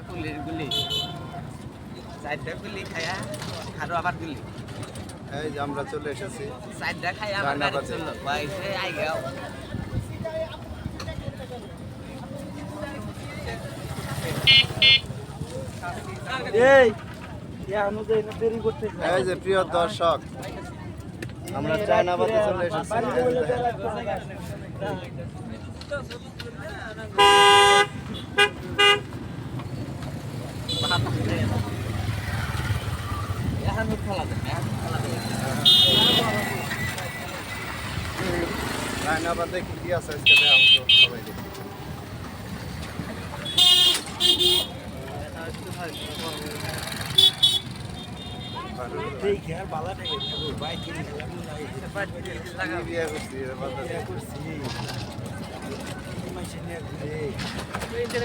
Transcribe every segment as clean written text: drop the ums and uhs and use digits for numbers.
পুলির গুলি 4টা গুলি খায়া আরো আবার গুলি এই যে আমরা চলে এসেছি 4টা খায়া আমার গাড়ি চললো বাইরে আই গাও এই অনুযায়ী দেরি করতে এই যে প্রিয় দর্শক আমরা চায়নাবাদে চলে এসেছি চায়নাবাদে কি কি আছে আজকে দেখাবো তো সবাই দেখি দেখি আর বালা নেই বাইক কিনে বিয়ে করছি বাজারে করছি মাসে নিয়ে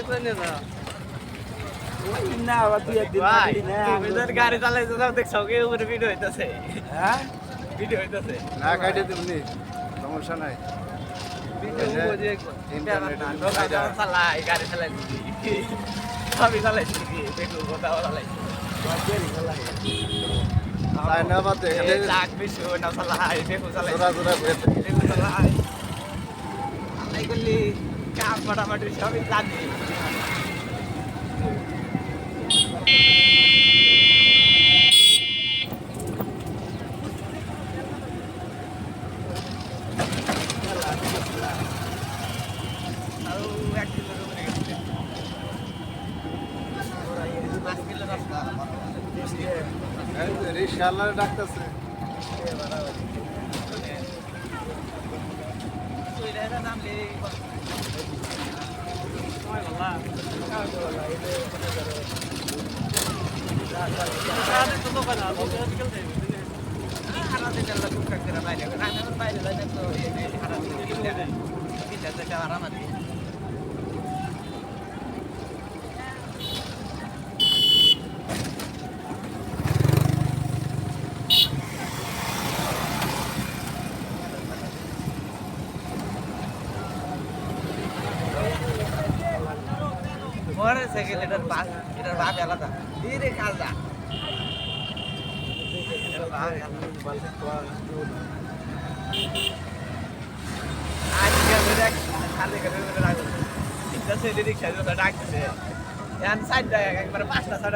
ঘুরে না আবার দুই একদিন গাড়ি চালাইতে যাও দেখছো কে উপরে ভিডিও হইতাছে হ্যাঁ ভিডিও হইতাছে না কাটে দিবনি সমস্যা নাই চালাই গাড়ি চালাই সবই চালাইছি পেট্রোল কোথাও চালাইছি চায়নাবাদে এখানে চাক বেশি না চালাই পেট্রোল চালাই জোড়া জোড়া ঘুরে পেট্রোল চালাই আমরা এগুলি কাম মোটামুটি সবই জানি রিক্সাওয়ালা ডাকতেছে মোটর সাইকেল এটার ভাব আলাদা ধীরে কাজা আজকে খালি করে রাখবো রিক্সা ডাকতেছে এখন 4টা একবারে 5টা 6টা